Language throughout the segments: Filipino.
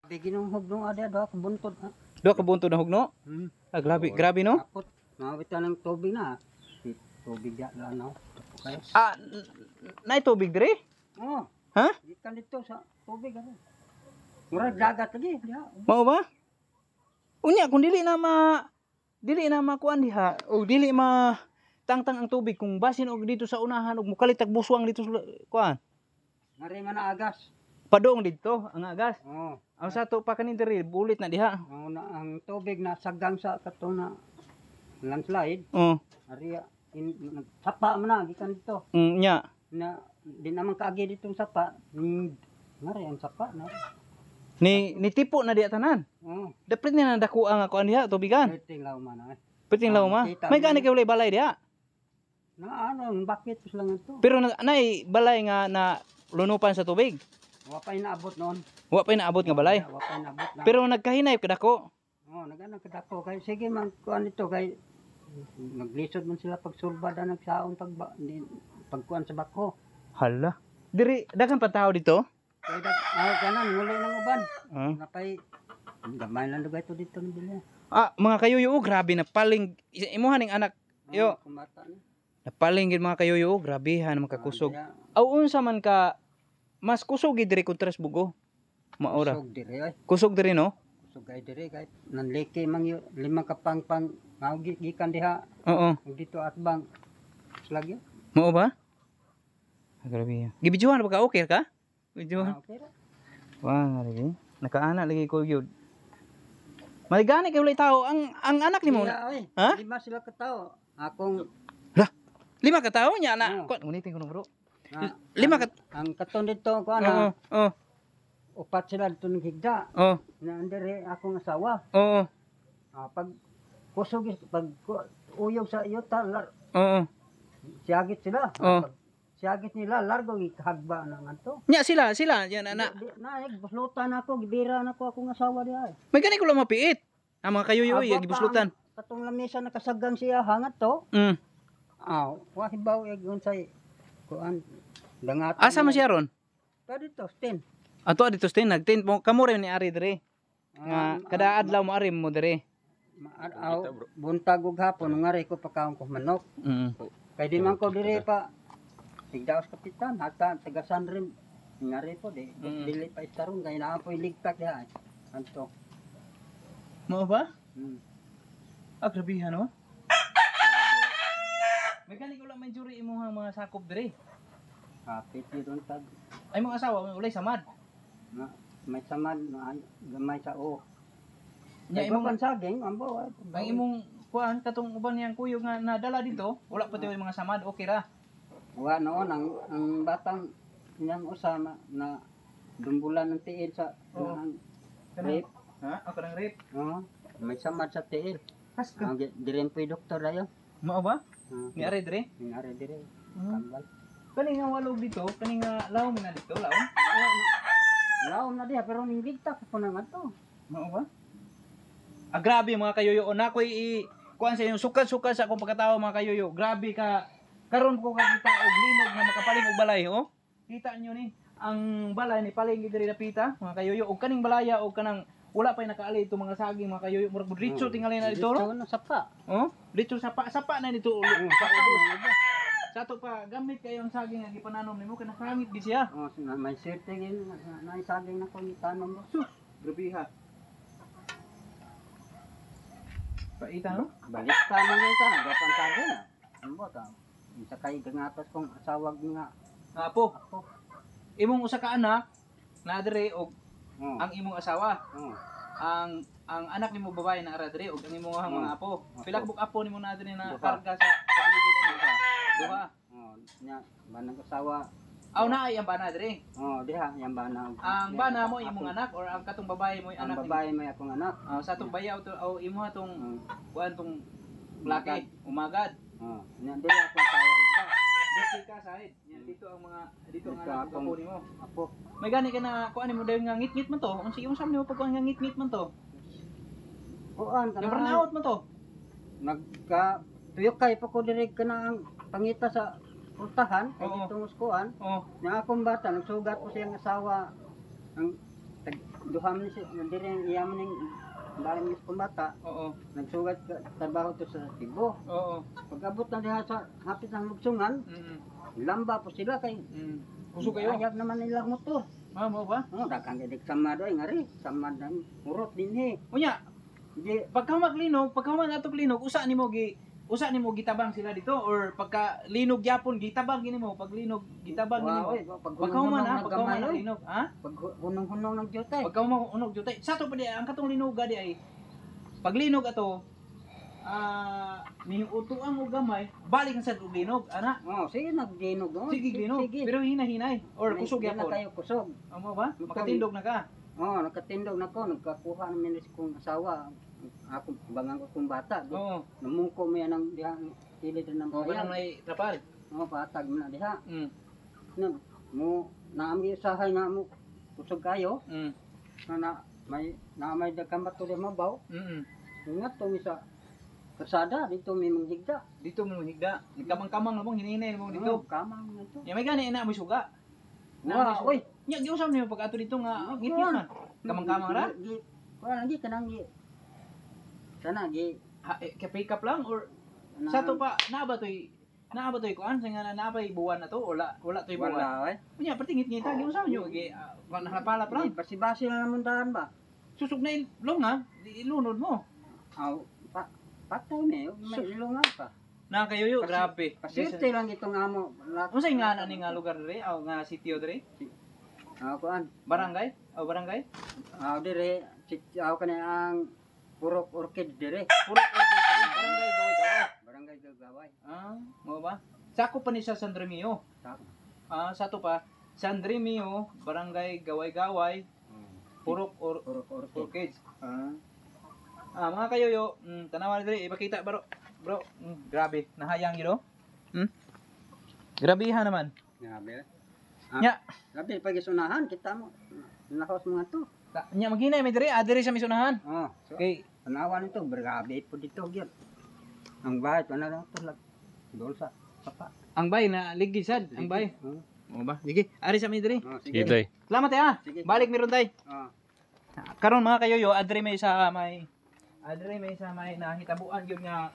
Biginong hugno ada do ka buntod ha. Do ka bunto na hugno? Ah, grabe no? Tapos mawitan ng tubig na. Tubig ya lanaw. Okay. Ah, nay tubig diri? Oh, Ha? gikan dito sa tubig ano. Murag dagat lagi diha. Mao ba? Unya kung dili na makuan diha o dili ma tangtang ang tubig kung basin og dito sa unahan og mukalitag buswang dito sa kuan. Ngari man na agas. Padong dito ang agas. Oh. Ang sato pa kanin diri bulit na diha. Ang tubig na sagang sa kato na landslide. Oh, Ari sapa man na gikan dito. nya. Na di naman kaagi ditong sapa. Ngari ang sapa na. Ni tipo na diha tanan. Oh. Dapat na dako ang kuan diha tubigan. Perting law man ay. Piting law ma. Kita May mo. gani kay walay balay diha. Na ano, bakit lang ito? Pero nay balay nga na lunupan sa tubig. Wa pa inaabot noon. Wa pa naabot nga balay. Wa pa inaabot na. Pero nagkahinay kadako. Oh, nagana kadako kay sige man kuan ito kay naglisod man sila pagsulbad na nagsaon pagkuan sa bako. Hala. Diri daghang pa tao dito? Kay kanan ngulay ng uban. Ah. Napay gamay lang dugay to dito ni Bilya. Mga kayuyo, grabe na paling imuhan ning anak. Yo, Kumata na. napaling gid mga kayuyo, grabe ha naman kakusog. Kaya, Aw unsa man ka mas kusog gid diri kontra sa bugo. Maura. kusog diri ay. Kusog diri no? Kusog kay diri kay nanliki man yung lima ka pang gikan diha Oo. ug dito at bang slagyo. Mao ba? Grabe. Gibidyohan ba ka okay ka? Bidyohan. Okay ra. Wah, lagi. Nakaana lagi ko gyud. Maligani kay ulay tao ang anak nimo. Iya, oy. Ha? Lima sila ka tawo. Akong Lah, 5 ka tawo nya na. Oo. Kuan unitin ko no bro. na, Lima ka. ang katon dito ko Oo. ana Oo. upat sila dito ng higda Oo. na andere akong asawa. Oo. Pag kusog uyog sa iyo Oo. siyagit sila. Oo. Pag siyagit nila largo gihagba na nganto. Nya sila yan ana. Naig buslutan ako gibira na ko akong asawa diha. May gani ko lang mapiit. Ang mga kayuyo Aba, gibuslutan. Katong lamesa nakasagang siya hangat to. Mm. Wa hibaw egon say kuan dangat. Asa man siya ron? Pa dito stin. Ato dito stin nagtin mo kamo rin ni ari diri. Nga kada adlaw mo ari mo diri. Buntag ug hapon ngari ko pakaon ko manok. Kay di man ko dire pa tigdaos kapitan hata tagasan rin ngari po di dili pa istaron kay naa po iligtak diha. Anto. Mo ba? Hmm. Grabihan no. May gani ko lang may juri imong mga sakop diri. Kapit ron tag Ay mga asawa ulay samad. na may samad na gamay sa o. Nya Nya imong imong saging ambo ang imong kuan katong uban niyang kuyo nga nadala dito, wala pa tayo mga samad, okay ra. wa noon ang batang niyang usama na dumbulan ng tiil sa Oo. ang Kanang- rape. Ha? Ako nang rape. May samad sa tiil. Has ka. Ang diren po doktor ayo. Mao ba? Ni ari diri. Ngari dire. Hmm. Tambal. Kani nga walog dito, kani nga laom na dito, laom. Laom na diha pero ning ligtak ko na nga to. Mao ba? Grabe mga kayoyo, na ko'y kuan sa yung sukat-sukat sa akong pagkatao mga kayoyo. Grabe ka. Karon ko kakita og linog na makapaling og balay, oh. Kita nyo ni ang balay ni paling diri dapita, mga kayoyo. Og kaning balaya og kanang wala pa nakaali ito mga saging mga kayoyo. Murag diretso tingali na dito, no? Dito na sapa. Oh, diretso sapa na dito. Sa ubos. Sa ato pa gamit kayo ang saging nga gipananom nimo kana kamit di siya. May sirte gin na isaging na ko itanom mo. Grabe ha. Paita no? Balik ka man din sa gapan saging. Ambo ta. Isa kay gangatas kong asawag nga Apo, ako. imong usa ka anak na diri og Oh. ang imong asawa. Oh. Ang anak nimo babae na ara diri og ang imong mga apo. Pila ka buk apo nimo na diri na Duha. karga sa paligid ani? Duha. Oh, nya banang asawa. Aw naay ang bana diri. Oh, diha yang bana. Ang bana mo imong anak or ang katong babae mo Ang anak nimo? babae may akong anak. Sa atong bayaw to o imo atong Oh. kuan tong laki umagad. Oh, nya dili ako asawa ita. Dito ka sahid. Yan dito ang mga dito ang Dito anak akong- apo nimo. Apo. May gani ka na kuan nimo dayon nga ngit-ngit man to. Unsa imong sam nimo pag kuan nga ngit-ngit man to? Kuan Yung burnout man to. nagka tuyok kay pa ko diri kana ang pangita sa pultahan kay Oo. ditong uskuan Oh. nya akong bata nagsugat ko siyang asawa ang duha man siya dire iyaman ning balang mis pambata. Oo. Nagsugat trabaho to sa Tibo. Oo. Pag-abot na diha sa hapit ng lugsungan, lamba po sila kay Kusog kayo. ayab naman nilang motor. Mo ba? Oh, dagang gidik samad oy ngari, samad nang urot dinhi. Unya, Di pagka maglinog, pagka man ato linog, usa nimo gitabang sila dito or pagka linog gyapon gitabang gini mo pag linog gitabang gini mo. Pagka man linog, ha? Pag hunong-hunong ng jutay. Pagka man unog jutay. Sa to pa di ang katong linog gadi ay pag linog ato niutuan mo gamay, balik na sa linog, ana. Oh, sige nagdinog oh. Sige linog, pero hinahinay or kusog Hindi na gyapon. kayo kusog. Amo ba? Makatindog na ka. Oh, nakatindog na ko, nagkakuha namin sa kong asawa. Ako bangang ko kong bata. Oo. Namungko mo yan ang diha kilid ng Oh, bayan. kanang may trapal. Oh, patag mo na diha. Mm. Na mo naami usahay na mo kusog kayo. Mm. Na may dagkambat to di mabaw. Ingat to mi sa kasada dito may manghigda. Dito mo higda. Kamang-kamang mo hininay mo dito. Oh, kamang na to. Ya may gani ina mo suga. Wa, oy. Nya giusam niyo pag ato dito nga ngiti man. Kamang-kamang ra. Wala lagi kanang gi. Sana gi Ka pick up lang or sa to pa naa ba toy kuan sa nga naa pa buwan na to o wala toy buwan. wala oy. Unya pertingit ngita giusam niyo gi nahalapalap lang. Basi-basi lang naman daan ba? Susog na ilong ha. Ilunod mo. Aw, patay me, may ilungan pa. Na kayo grabe. Pasirte lang itong amo. Unsay nga ani nga lugar dire o nga sitio dire? Kuan. Barangay? O barangay? Dire, kanay ang Purok Orchid dire. Puro barangay gaway-gaway. Barangay Gagaway. Mo ba? Sako pa ni sa San Remio. Sa to pa San Remio, barangay gaway-gaway, Purok Orchid. Mga kayoyo, tanawan dire ipakita bro. Grabe, nahayang yun, Grabihan naman. Grabe. Nya, Grabe pag isunahan kita mo. Nakos mga to. nya maghinay may dire, adire sa misunahan. So, Okay. tanawan ito, grabe po dito gyud. Ang bahay na lang to lag. Dolsa. Papa. Ang bay na ligid ang bay. Mo ba? Sige, ari sa mi dire. Sige. Day. Salamat ha. Sige. Balik meron tay. Karon mga kayoyo, adire may nahitabuan yun nga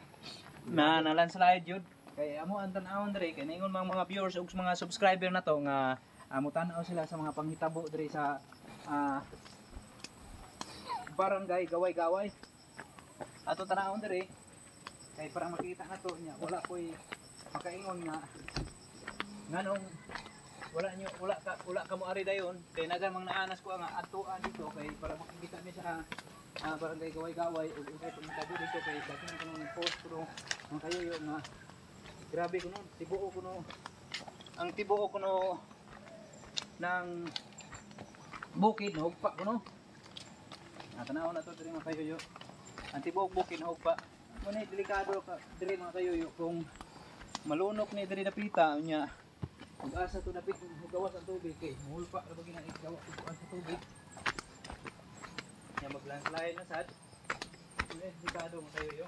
na landslide yun. Kay amo ang tan-awon dire kay ningon mga viewers ug mga subscriber na to nga amo tan-aw sila sa mga panghitabo dire sa barangay gaway-gaway. Ato tan-awon dire kay para makita nato nya wala koy makaingon nga nganong wala ka mo ari dayon kay nagamang naanas ko nga atuan dito kay para makikita mi sa barangay gaway-gaway ug usay pagtabo dito kay dati man kuno post pero ang kayo yo nga grabe kuno tibuo kuno ang tibuo kuno ng bukid na hugpa kuno tanaw na to diri mga kayo yo ang tibuok bukid na hugpa mo ni delikado ka diri mga kayo yo kung malunok ni diri napita nya ug asa to napit gawas ang tubig kay mulpa ra bagina gawas sa tubig nya maglandslide na sad delikado mo kayo yo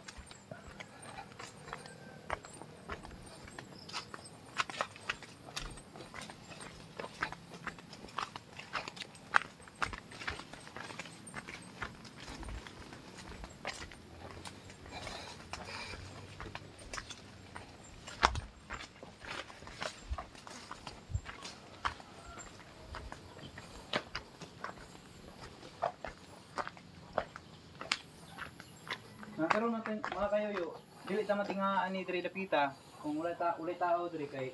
karon natin mga kayoyo dili ta matingaan ni diri dapita kung ulay tao diri kay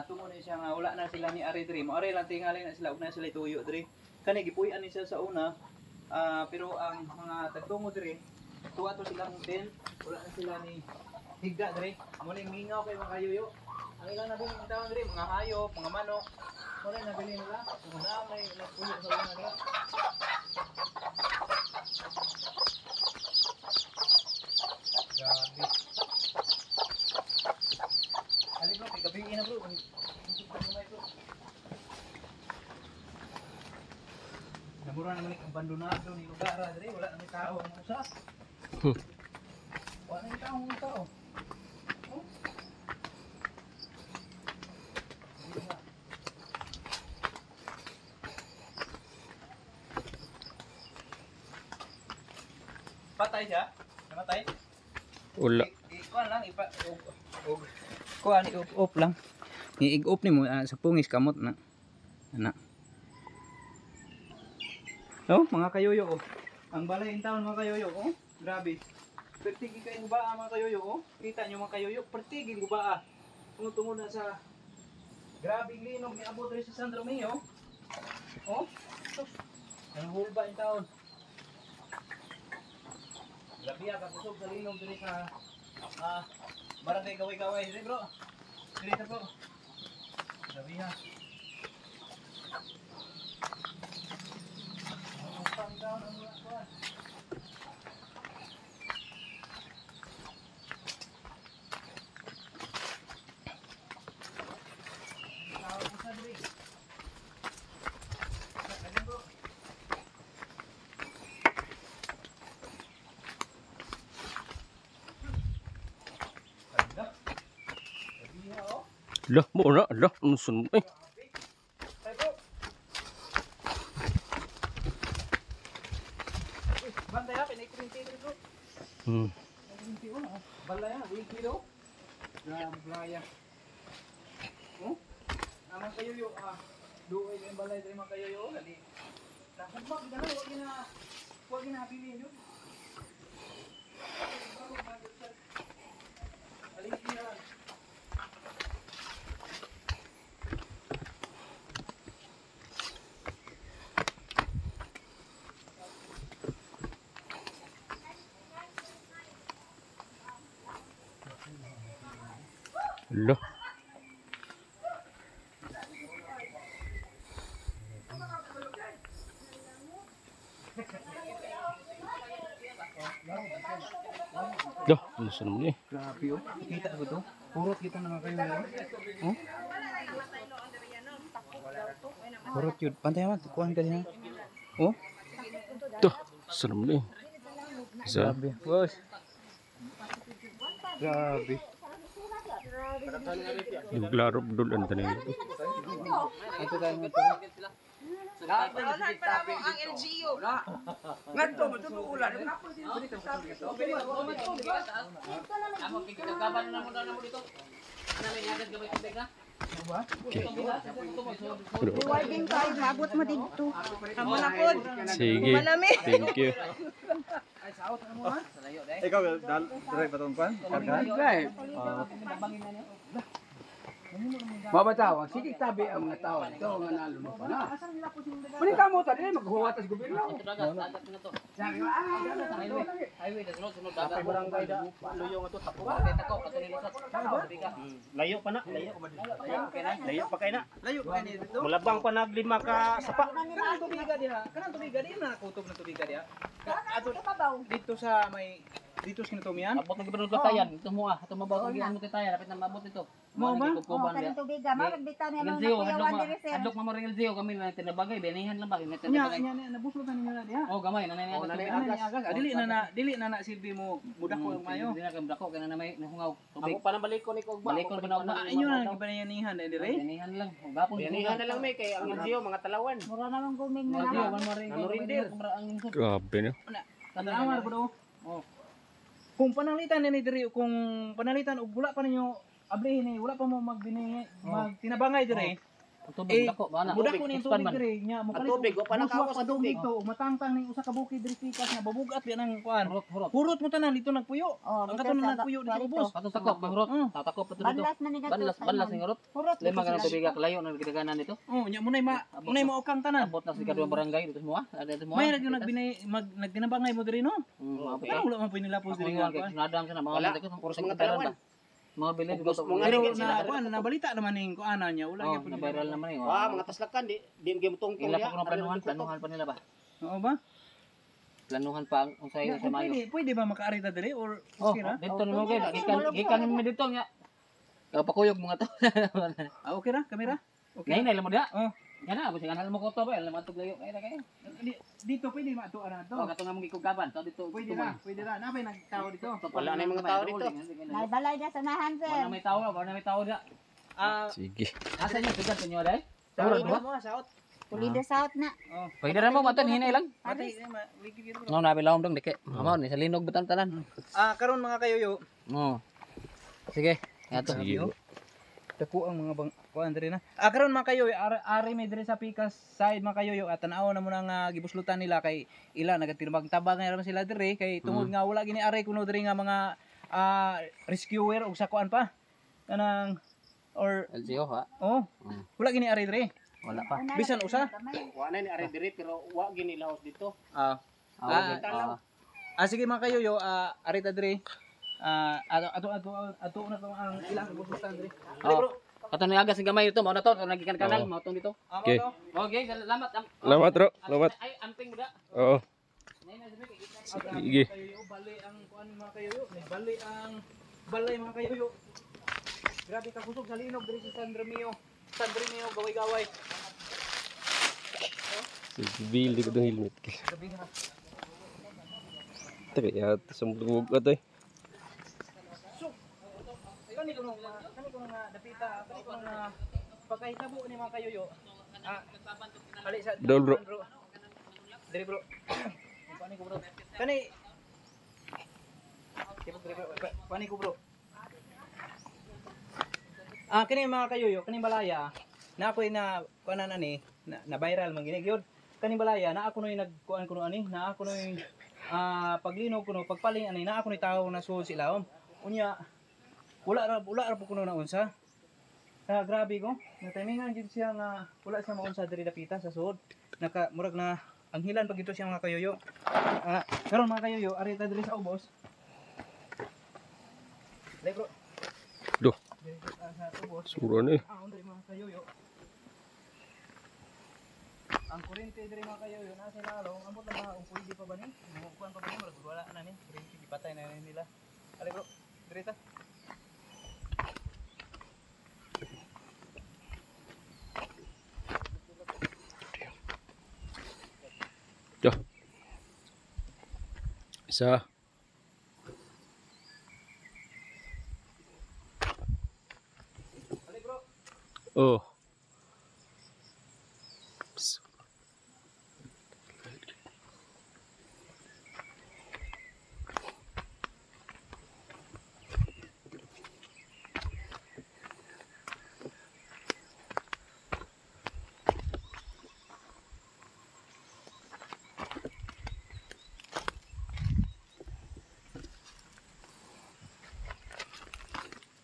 tumo ni siya nga wala na sila ni ari diri mo ari lang tingali na sila ug na sila tuyo diri kani gipuy-an ni siya sa una pero ang mga tagtungo diri tuwa to sila ng tent wala na sila ni higda diri mo ni mingaw kay mga kayoyo ang ilang nabili ng tao diri mga hayop mga manok mo rin nabili nila mga namay nagpuyo sa una nila grabe. Ali bro, kay gabi na bro. Namura naman ang abandonado ni lugar diri, wala nang tao ang usas. Wala nang tao. Oh. Patay siya? Namatay? Wala. Kuan lang kuan i-off lang. I-off nimo sa pungis kamot na. Ana. Oh, mga kayoyo oh. Ang balay in town mga kayoyo oh. Grabe. Pertigi kayo ba mga kayoyo oh. Kita nyo mga kayoyo, pertigi ba? Tungod na sa grabe linog ni abot rin sa San Romeo. Oh. Ang hulba in town. Grabe ka kusog sa linog diri sa barangay Kaway-Kaway. Dili bro. Dili bro. Grabe ha. Lah, mo na, lah, nusun eh. Bantay ha, pinay-printi bro. Balaya, wiki daw. Balaya. Oh? Naman kayo yo, duoy yung balay tayo mga kayo yo. Dali. Nakubag na lang, wag na piliin yun. Alingin na lang. Lah. Lah, nusun mo ni. Grabe oh. Kita ko to. Purot kita na mga kayo. Oh? Purot yun. Pantay naman. Kuhan ka din ha. Oh? Tuh, nusun mo ni. Isa. Grabe. Bos. Grabe. Naglarop dulan tanin. Ito tayo mo ito. Ang LGU. Ngadto mo to ulan. Amo kikagaban na mo na mo dito. Ano may agad gamay tubig na? Warding ka, habot mo dito. Amo na pod. Sige. Thank you. Ikaw, drive ba itong pan? Mabatawag, sige tabi ang mga tao. Ito ang nanalo mo pa na. Pwede ka mo tadi, maghuwatas gobyerno. Highway na sunod dagat. Barangay da. Luyo nga to tapo. Tako kasunod sa. Layo pa na, layo. Layo pa kay na. Layo ka niya dito. Mulabang pa naglima ka sapa. Kanang tubiga diha. Kanang tubiga diha na kutob na tubiga diha. Ato dito sa may dito sa kinatumian. Abot ng gibernador Tayan. Ito mo ito mabaw ang ginamo Tayan. Dapat na mabot ito. Mo ba? Oh, kanang tubiga, magbita na Elzio, mga kuyawan diri sir. hadlok mo ring Elzio kami na tinabagay, benihan lang ba Nya tinabagay. nya nabusutan ninyo na diha. Oh, gamay nanay na. Dili na silbi mo mudak ko mayo. Dili na kam dako kana na may nahungaw tubig. Ako pa nang balik ko ni Kogba. Balik ko ba na Inyo na gibanihan dire. Benihan lang. Gapon. Binihan na lang may kay ang LGO mga talawan. Mura naman guming na Elzio lang. man mo ring. Nanurindir. Ang insod. Grabe na. Tanawan ko do. Oh. Kung panalitan ni dire kung panalitan og wala pa ninyo ablihin ni wala pa mo magtinabangay dire. Ang tubig dako ba na. Budak ko ni tubig dire nya mo Ang tubig, wa pa nakawas sa tubig. dito matangtang ning usa ka bukid dire sikas nga babugat bi nang kuan. Hurot. Hurot mo tanan dito nagpuyo. Oh, Ang katon na nagpuyo dito ubos. Pato sakop hurot. Tatakop pato dito. Banlas na ni Banlas ning hurot. Hurot. Lima ka ng tubig layo na gidaganan dito. Oh, nya munay maokang tanan. Abot na sa kaduang barangay dito mo Ada dito mo. May nagtinabangay mo dire no. Abot Kaya wala man po nilapos dire nga kuan. Sunadam sa mga Wala. puro sa Mga mga talawan. Mga bilid Ubos ko. mga Pero ligid sila. na kuan nabalita naman ning kuanan niya wala Oh, gyud na viral naman eh. Wah, mga taslakan di game tungtong Ila ya. pa kuno planuhan pa nila ba? Oo ba? Planuhan pa ang unsay sa Mayo. Pwede ba makaarita dire or Oh, sira? dito na mo gikan mi dito nya. Kapakuyog mga to. Okay ra, kamera? Okay. Nay lang mo dia. Oh, Yan na, basi kanal mo ko to ba, alam mo tuglayo kay kay. dito pwede matuan na to. Oh, kato nga mong ikugaban, to dito. Pwede ra. Napay nagtao dito. Wala na yung mga tao dito. May balay na sanahan sir. Wala may tao, wala may tao dia. Sige. Asa niyo tugan niyo dai? Saot mo, saot. Pulido South na. Oh. Pwede ra mo matan hinay lang. Pati ligid yun, bro. No nabi lawom dong dike. Mamaw ni sa linog betan tanan. Karon mga kayoyo, Oh. Sige. Ato. Sige. dako ang mga bang kuan diri na. Karon mga kayoyo, ari may diri sa Pikas side mga kayoyo at tanaw na mo nang gibuslutan nila kay ila nagatinabang-tabang na sila diri kay tungod nga wala gini ari kuno diri nga mga rescuer og sakuan pa. Kanang or LGO ha. oh, wala gini ari diri. Wala pa. Bisan usa. Wa na ni ari diri pero wa gini lahos dito. Sige mga kayoyo, ari ta diri. Ato na to ang ilang gibuslutan diri. Ali bro. Kato ni agas gamay ito, mao na to, nagikan kanal, mao tong dito. Okay. Okay, salamat. Salamat, bro. Salamat. Ay, amping mo da. Oo. Sige. Kayoyo, bali ang kuan mga kayoyo, bali ang balay mga kayoyo. Grabe ka kusog sa linog diri sa San Remio. San Remio gaway-gaway. Sibil di ko ng helmet. Grabe ha. Ito kaya sa mga ka to eh. Kani ko nung dapita, kani ko nung pagkahitabo ni mga kayoyo. Ali sa Dol, bro. Diri bro. Kani ko bro. Kani Kani ko bro. Kani mga kayoyo, kani balaya. Na ako'y na kuanan ani, na viral man gini gyud. Kani balaya na ako noy nagkuan kuno ani, na ako noy paglinog kuno, pagpaling ani, na ako noy tawo na sul silahom. Unya wala ra po kuno na unsa. Grabe ko. Natimingan gid siya nga wala siya maunsa diri dapita sa suod. Murag na anghilan pag ito siya mga kayoyo. Karon mga kayoyo, ari ta diri sa ubos. Dai bro. Duh, Diri sa ubos. suro na eh. Diri mga kayoyo. Ang kuryente diri mga kayoyo nasa lalo, ambot na ba pwede pa ba ni? Kuan pa ba ni? Wala na ni. Kuryente ipatay na nila. Ali bro, diri ta. Duh. Isa. Ali bro. Oh.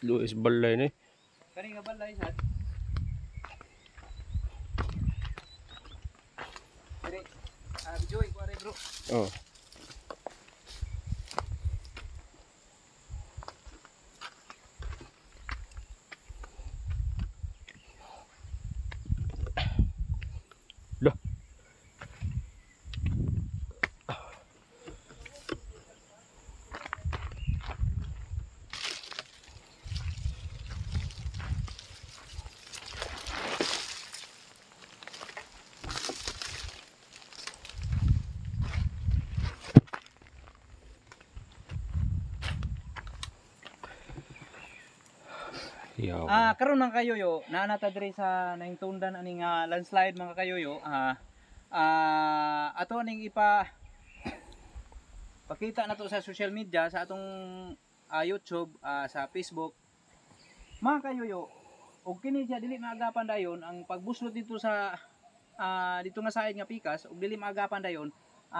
Luis balay na eh. Kani nga balay sad. Diri. Joy ko ari bro. Oh. Lah. Yaw. Karon mga kayoyo, naanata diri sa naingtundan aning landslide mga kayoyo. Ato aning pakita na to sa social media, sa atong YouTube, sa Facebook. Mga kayoyo, og kini siya dili maagapan dayon ang pagbuslot dito sa dito nga side nga Pikas, og dili maagapan dayon.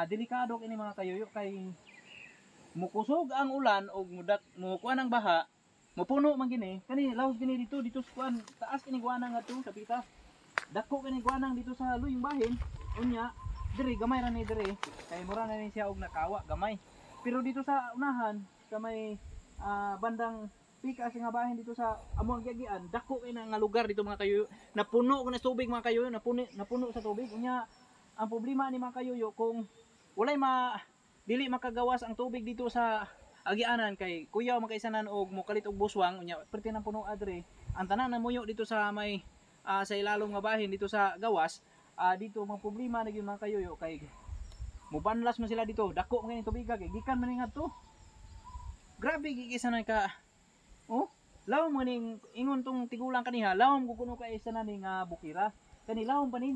Delikado kini mga kayoyo kay mukusog ang ulan og mukuan ang baha. Mapuno man gini, kani lawas gini dito sa kuan, taas kini guanang ato sa Pikas. Dako kini guanang dito sa luyong bahin. Unya, diri gamay ra ni diri. Kay mura na ni siya og nakawa gamay. Pero dito sa unahan, sa may bandang Pikas nga bahin dito sa amo ang giagian, dako kay nga lugar dito mga kayoyo. Napuno ko na tubig mga kayoyo, napuno sa tubig. Unya, ang problema ni mga kayoyo kung walay dili makagawas ang tubig dito sa agianan kay kuyaw makaisanan og mokalit og buswang unya perti nang puno adre ang tanan na muyo dito sa may sa ilalom nga bahin dito sa gawas dito mga problema na gyud mga kayoyo kay mubanlas man sila dito dako man tubig kay gikan man ngadto grabe gigisanan ka lawom man ning ingon tong tigulang kaniha lawom ko kuno kay isanan ning bukira kanilahom pa ni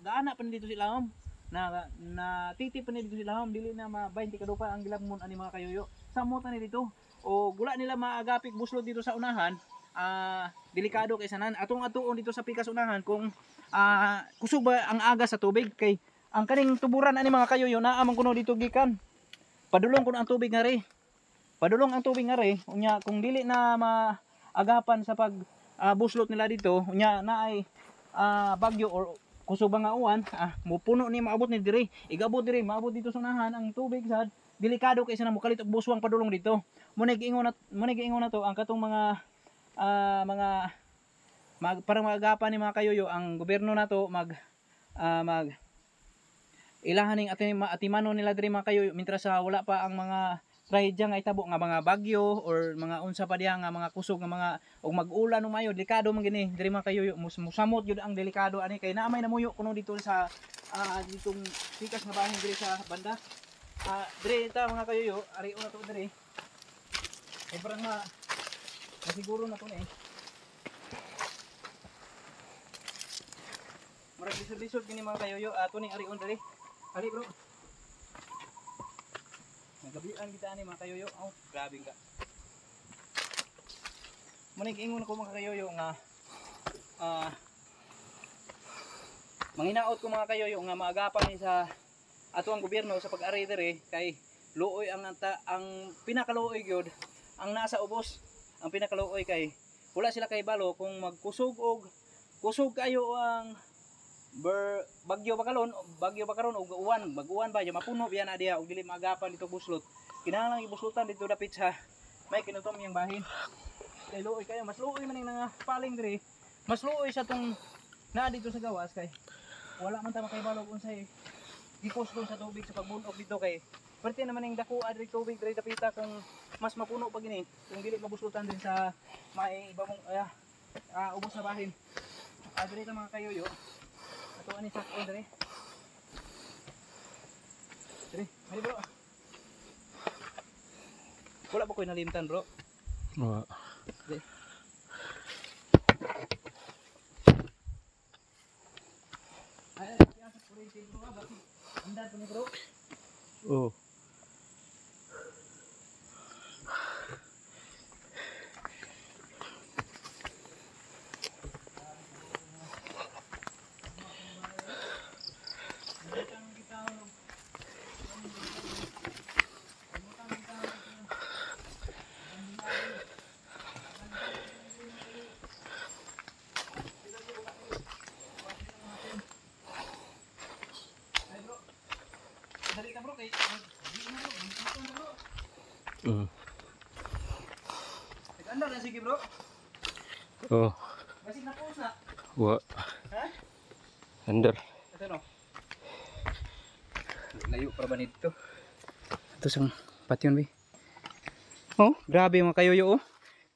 gaana pa ni dito silahom. Na titi pa ni dito silahom dili na ma 20 kadupa ang gilagmon ani mga kayoyo. Samot na ni dito. O gula nila maagapik buslot dito sa unahan. Delikado kay sanan atong atuon dito sa pikas unahan kung kusog ba ang aga sa tubig kay ang kaning tuburan ani mga kayoyo naa man kuno dito gikan. Padulong kuno ang tubig nga ri. Padulong ang tubig nga ri unya kung dili na maagapan sa pag buslot nila dito unya naay bagyo or kusog ba nga uwan mupuno ni maabot ni diri igabot diri maabot dito sa unahan ang tubig sad delikado kay sana mokalit og buswang padulong dito munay giingon na to ang katong mga parang maagapan ni mga kayoyo ang gobyerno nato mag ilahan ning atimano nila diri mga kayoyo mintras wala pa ang mga trahedya nga itabo nga mga bagyo or mga unsa pa diha nga mga kusog nga mga og mag-ulan umayo delikado man gini diri mga kayoyo musamot gyud ang delikado ani kay naamay namuyo kuno dito sa ditong pikas nga bahin diri sa banda diri ta mga kayoyo ari una to diri ay parang masiguro na to ni murag lisod-lisod gini mga kayoyo ato ning ari on diri ali bro nagabian kita ani mga kayoyo. Oh, grabe ka. Munig ingon ko mga kayoyo nga manginaot ko mga kayoyo nga maagapan ni sa ato ang gobyerno sa pag-ari diri kay luoy ang pinakaluoy gyud ang nasa ubos. Ang pinakaluoy kay wala sila kay balo kung magkusog og kusog kayo ang bagyo ba karon og uwan mag-uwan ba ya mapuno biya na diha og dili maagapan dito buslot kinahanglan ibuslutan dito dapit sa may kinutom yang bahin kay luoy kayo mas luoy man ning paling diri mas luoy sa tong naa dito sa gawas kay wala man ta makaibalog unsay gikusgon sa tubig sa pagbunog dito kay perti naman ning dakuha diri tubig diri dapita kung mas mapuno pa gini kung dili mabuslutan din sa may ibang ubos na bahin diri ta mga kayoyo ato ani sak on dere. Dere, mali bro. Wala ba koy nalimtan bro? Wa. Dere. Ay, sa puri bro ba? Andan to ni bro. Oh. Dali ka bro kay Anda na sige bro. Oh. Basig na pusa. Wa. Ha? Under. Ito no. Layo para ba nito? Ito sang patyon bi. Oh, grabe mga kayoyo oh.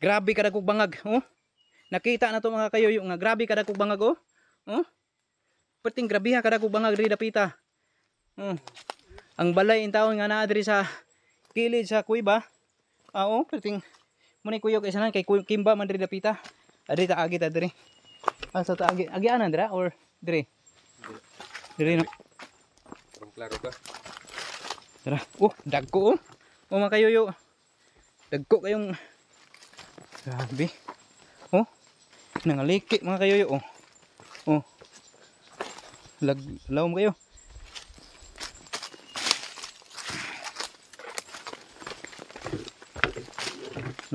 Grabe kada kog bangag oh. Nakita na to mga kayoyo nga grabe kada kog bangag oh. Oh. Perting grabe ha kada kog bangag diri dapita. Oh. Ang balay in taon nga naa diri sa kilid sa kuiba. Oo, perting muni kuyo kay sanan kay kimba man diri dapita. Adri ta agi ta diri. Asa ta agi? Agi anan dira or diri? Diri no. Klaro ka. Tara. Oh, dagko oh. Oh mga kayoyo. Dagko kayong grabe. Oh. Nangaliki mga kayoyo oh. Oh. Lawom kayo.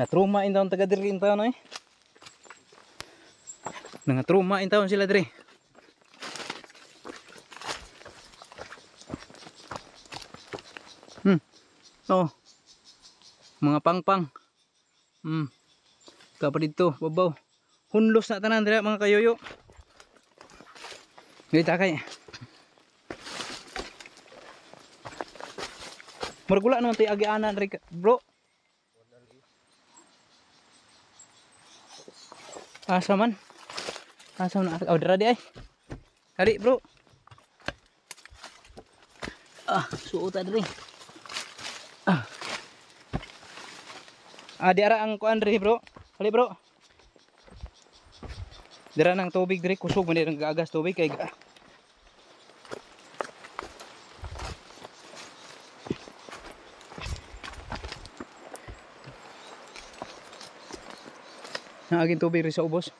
Na-trauma in taon taga diri in taon eh. Nanga-trauma in taon sila diri. Oh. Mga pangpang. Kapa dito, babaw. Hunlos na tanan dira mga kayoyo. Dito kay. Margula naman tayo agianan bro. Asa man? Asa man? Oh, dira di ay. Kali bro. Suota diri. Di ara ang kuan diri bro. Kali bro. Dira nang tubig dire kusog man nang gaagas tubig kay naaging tubig rin sa ubos.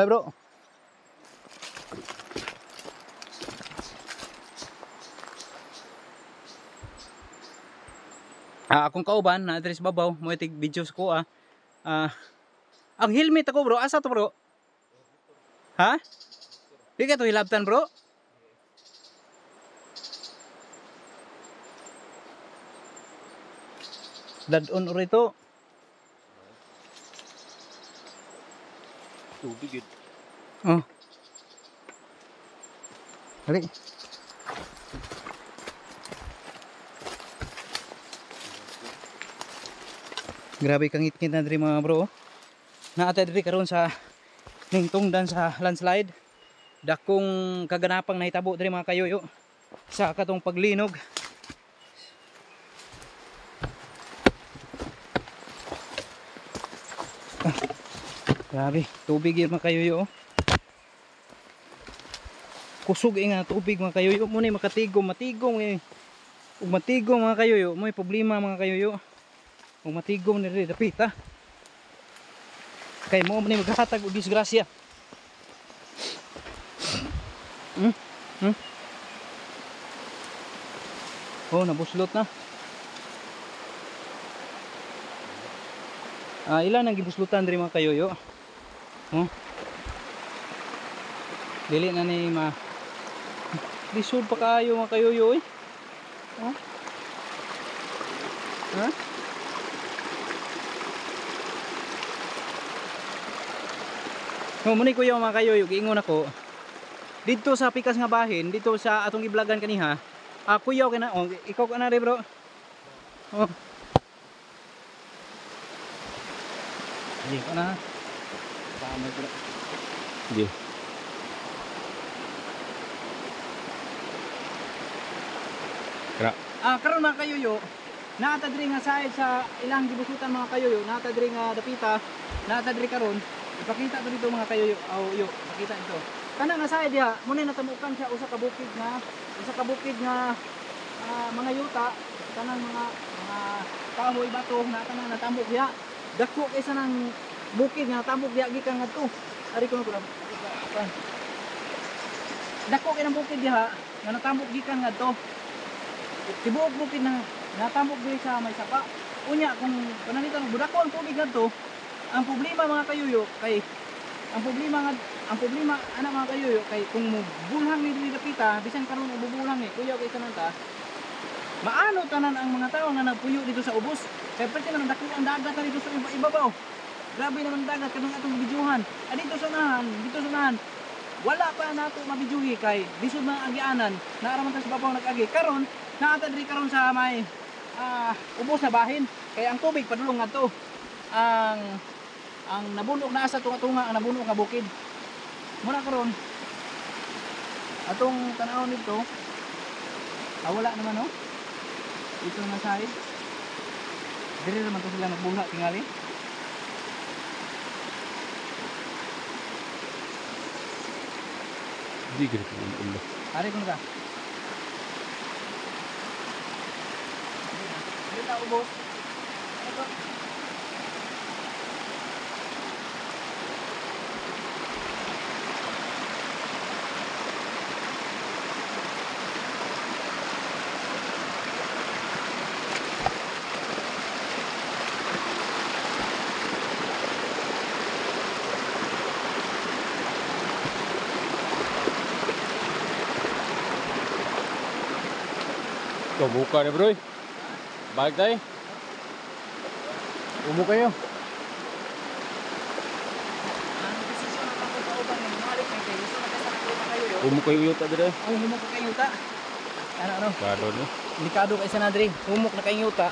Hi bro. Akong kauban na address babaw mo itig videos ko ang helmet ako bro, asa to bro? Ha? Di ka to hilabtan bro? Dad-on rito. Tubig yun. Oh. Dali. Grabe kang ngit-ngit na diri mga bro. Naatay diri karon sa ning tungdan sa landslide. Dakong kaganapang nahitabo diri mga kayoyo sa katong paglinog. Grabe, tubig yun mga kayoyo. Kusog nga tubig mga kayoyo. Muna makatigom, matigom eh. Ug matigom mga kayoyo, may problema mga kayoyo. Ug matigom ni rin dapita. Kay mo man maghatag og disgrasya. Oh, nabuslot na. Ilan ang gibuslutan diri mga kayoyo? Dili na ni lisod pa kayo mga kayoyo eh. Ha? Muni ko yung mga kayoyo, giingon ako. Dito sa pikas nga bahin, dito sa atong giblagan kaniha, kuyaw ka na, ikaw ka na rin bro. Hindi ko na. Tama ko na. Hindi. Karon mga kayoyo, naatadri nga side sa ilang gibusutan mga kayoyo, naatadri nga dapita, naatadri karon. Ipakita to dito mga kayoyo. Pakita ito. Kana nga side ya, muna natamukan siya usa ka bukid nga mga yuta, kanang mga kahoy bato na kanang natambok diha. Dako kaysa nang bukid nga tambok diha gikan ngadto. Ari ko na. Dako kay nang bukid diha nga natambok gikan ngadto. Tibuok bukid na natambok diri sa may sapa. Unya kung pananitan budako ang tubig ngadto, ang problema mga kayoyo kay ang problema ana mga kayoyo kay kung bulhang ni diri dapita bisan karon ububulhang kuyaw kay kananta. Maano tanan ang mga tao nga nagpuyo dito sa ubos. Kay pwede man dako ang dagat dito sa ibabaw. Grabe naman dagat kanang atong bidyuhan. Dito sa unahan, wala pa nato mabidyuhi kay bisod mga agianan naaraman ta sa babaw nag-agi. Karon naata diri karon sa may ubos na bahin kay ang tubig padulong ngadto. Ang nabunog na asa tunga-tunga ang nabunog nga bukid. Muna karon atong tanawon nito wala naman ito na side. Diri naman to sila nagbuha tingali. Hindi ganito ang ulo. Ari kun ka. Dito ubos. Ito. Buka na bro. Balik tayo. Umu kayo. Umu kayo yuta dire. Humok na kayo yuta. Ano? Kado no. Delikado kay sanadri. Humok na kayo yuta.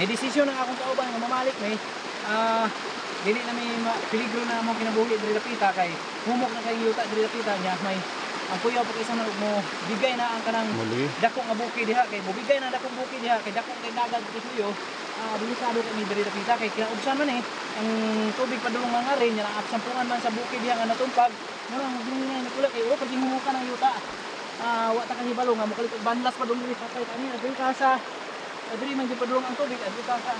Ni desisyon ng akong kauban nga mamalik ni dili na may peligro na mo kinabuhi diri dapita kay humok na kayo yuta diri dapita nya may ang puyaw pag isa na mo bigay na ang kanang Mali. dako nga buki diha kay bubigay na dakong buki diha kay dako kay dagat kay suyo. Delikado kami diri dapita kay kinaubsan man ang tubig padulong nga rin yan ang absampungan man sa buki diha nga natumpag. Mura magingay na kulay kay o pag humuka ng yuta. Wa ta kang hibalo nga mokalit banlas padulong diri patay kani adri ka sa adri man gyud padulong ang tubig adri ka sa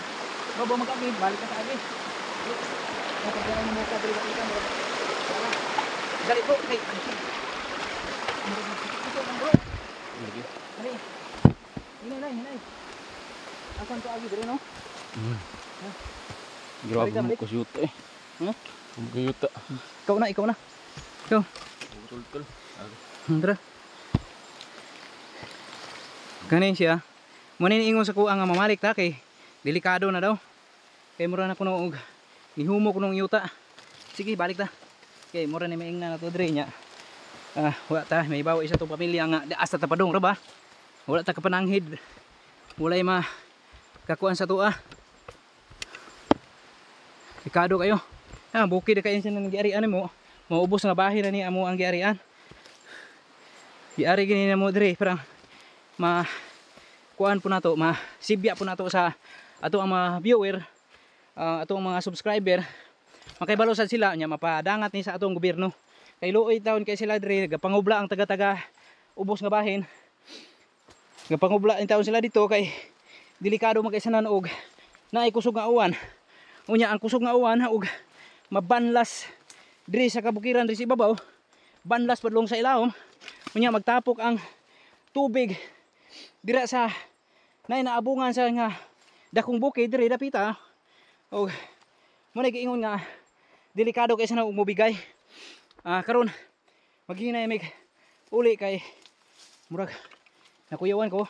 baba mag-agi balik ka sa agi. Kapag mo ka diri dapita mo. Dali po kay Lagi. Ani. Hinay. Asan to agi diri no? Grabe Balik, mo balik. ko yuta eh. Ha? Mo ko yuta. Ikaw na. Ikaw. Tul-tul. Tara. Kanin siya. Muna ingon sa kuha nga mamalik ta kay delikado na daw. Kay mura na kuno og nihumo kuno ang yuta. Sige, balik ta. Kay mura ni maingna na to diri nya. Wala ta may bawa isa tong pamilya nga asa ta padong ra ba? Wala ta kapananghid. Walay ma kakuan sa tuwa. Delikado kayo. Bukid kayo sa nang giarian mo. Maubos na bahin na ni amo ang giarian. Giari gini na mo diri parang kuan po nato, masibya po nato sa ato ang mga viewer, ato ang mga subscriber. Makaibalo sad sila nya mapadangat ni sa atong gobyerno. Kay luoy taon kay sila diri gapangubla ang taga-taga ubos nga bahin. Gapangubla in taon sila dito kay delikado magkaisanan og naay kusog nga uwan. Unya ang kusog nga uwan og mabanlas diri sa kabukiran diri sa ibabaw. Banlas padlong sa ilawom. Unya magtapok ang tubig dira sa nay naabungan sa nga dakong bukid diri dapita. Og mo na giingon nga delikado kay sa nang mobigay. Karon maghinay mig uli kay murag nakuyawan ko.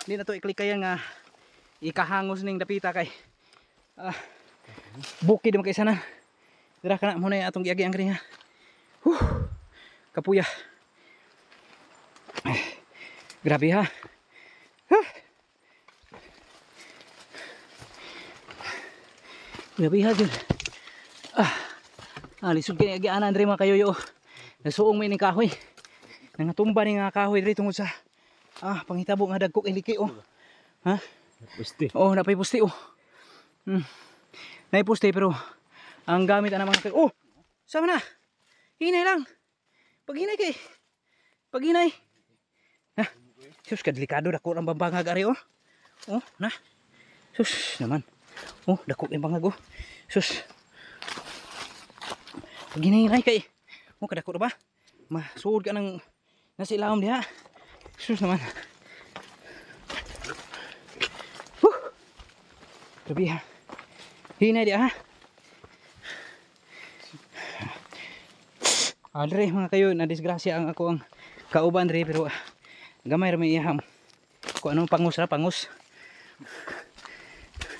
Hindi na to i-click nga ikahangos ning dapita kay bukid mo kay sana. Dira kana mo na atong giagi ang kani nga. Kapuya. Grabe ha. Grabe ha dyan. Lisod kaya agianan diri mga kayoyo. Nasuong may ning kahoy. Nangatumba ni nga kahoy diri tungod sa panghitabo nga dagkok iliki oh. Ha? Pusti. Oh, napay pusti oh. Nay pusti pero ang gamit ana mga oh. Sama na. Hinay lang. Paghinay kay. Paghinay. Sus kadelikado dako ang bambangag ari oh. Oh, na. Sus naman. Oh, dako ang bangag oh. Sus. Paghinay kay. Oh, kadako ra ba? Masuod ka ng nasa ilawom diha. Sus naman. Grabe ha. Hinay diha ha. Dre mga kayo, na disgrasya ang ako ang kauban dre pero gamay ra may iyaham. Kung anong pangus ra, pangus.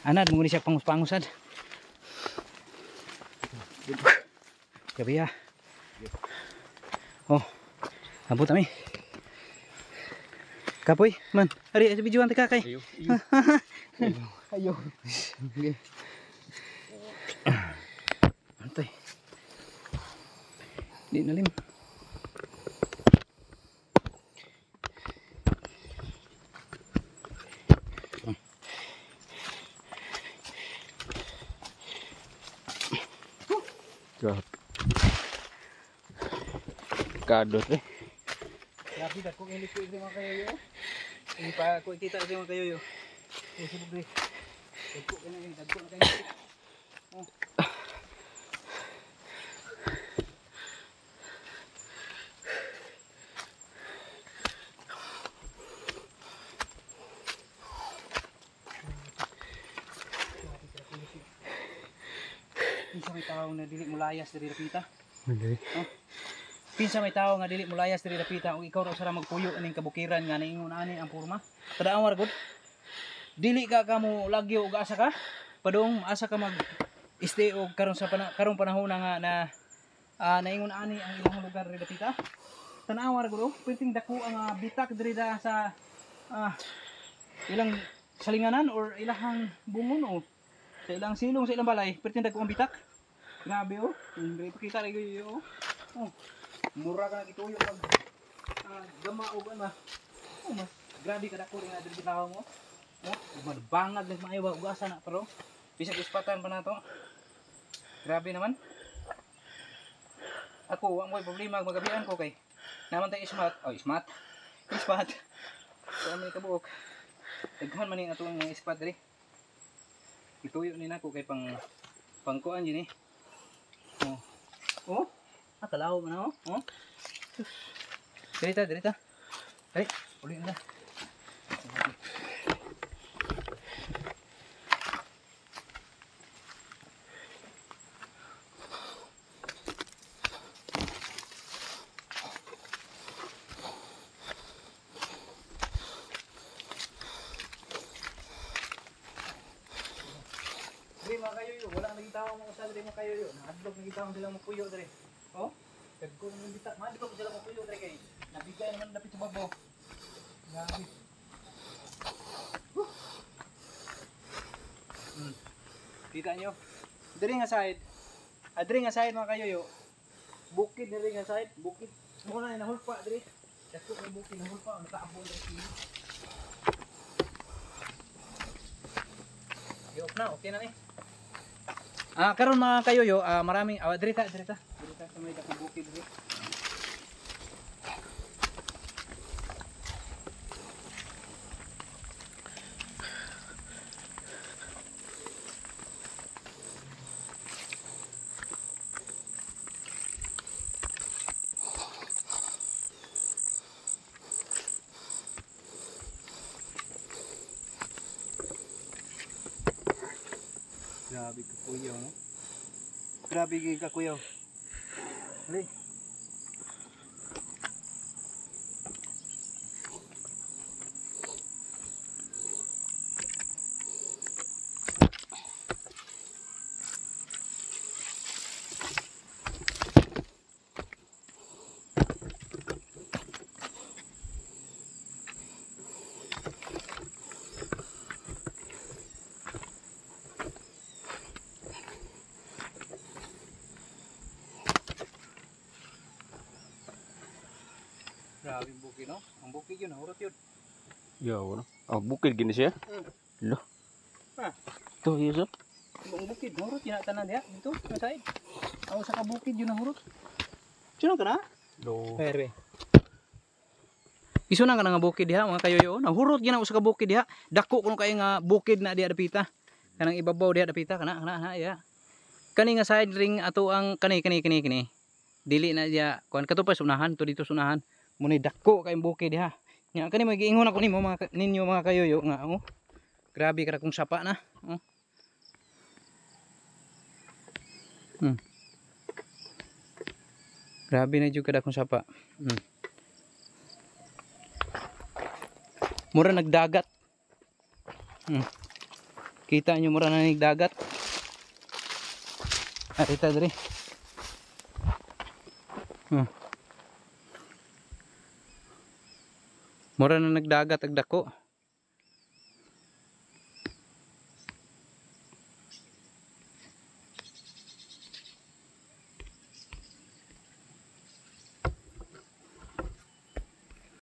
Anad mo ni siya pangus-pangusad. Gabi ha. Oh. Abot kami. Kapoy, man. Ari, sa videoan ta kay. Ayo. Okay. Antay. Di nalim. Grabe. Kadot eh. Grabe dako ang liquid mga kayoyo. Hindi pa ko kita sa mga kayoyo. Subok dre. Dako na kayo. Oh. Pinsa may tao na dili mulayas diri dapita. Okay. Pinsa may tao nga dili mulayas diri dapita ug ikaw ra sara magpuyo ining kabukiran nga naingon ani ang porma. Tadaan gud. Dili ka kamo lagyo og asa ka. Padung asa ka mag stay og karong panahon nga na naingon ani ang ilang lugar diri dapita. Tanawa gud pinting dako ang bitak diri sa ilang salinganan or ilahang bungon o sa ilang silong sa ilang balay perting dako ang bitak. Grabe oh. Hindi pakita lagi yo. Oh. Mura ka na gituyo pag gama og ano. Oh, mas grabe ka dako rin na diri bitaw mo. Oh, magbangag na maayo ba ugasa na pero bisag ispatan pa na to. Grabe naman. Ako, ang may problema magabian ko kay naman tayo ismat. Oh, ismat. Ispat. So, may kabuok. Daghan man yung atong mga ispat diri. Ituyo ni nako kay pangkuan yun eh. Oh. Oh. Kalaw man na oh. Oh. Dirita. Ay, uli na. Diri mga kayoyo, wala nagitaw mo sa diri mga kayoyo. Nahadlok nagitaw sila mo puyo diri. Oh? Dagko nang bita, madlok sila mo puyo diri kay nabigay naman dapit sa babaw. Grabe. Kita nyo? Diri nga side. Diri nga side mga kayoyo. Bukid diri nga side, bukid. Mo na nahulpa diri. Dagko may bukid nahulpa, nakaabol diri. Yo na, okay na ni. Karon mga kayoyo, maraming dirita sa may dakong bukid diri. Grabe ka kuyaw, no? Grabe ka kuyaw. Hali. Grabe yung bukid, no? Ang bukid yun, hurot yun. Yo, no? Oh, bukid gini siya. Lo. Tuh, iya, so. Ang bukid, hurot yun tanan diha. Dito, sa side. Ako sa kabukid yun ang hurot. Sino ka na? Lo. Perbe. Isunan ka na nga bukid diha, mga kayoyo. Nahurot yun ako sa kabukid diha. Dako kung kayo nga bukid na diha dapita. Kanang ibabaw diha dapita, kana, ya. Kani nga side ring ato ang kani. Dili na diha, kuan katupas unahan, to dito sunahan. Muna dako kayong bukid diha. Nga kani magiingon ako nimo mga ninyo mga kayoyo nga oh. Grabe ka kung sapa na. Oh. Grabe na jud kada kung sapa. Mura nagdagat. Kita nyo mura na nagdagat. Ita diri. Mura na nagdagat ag dako.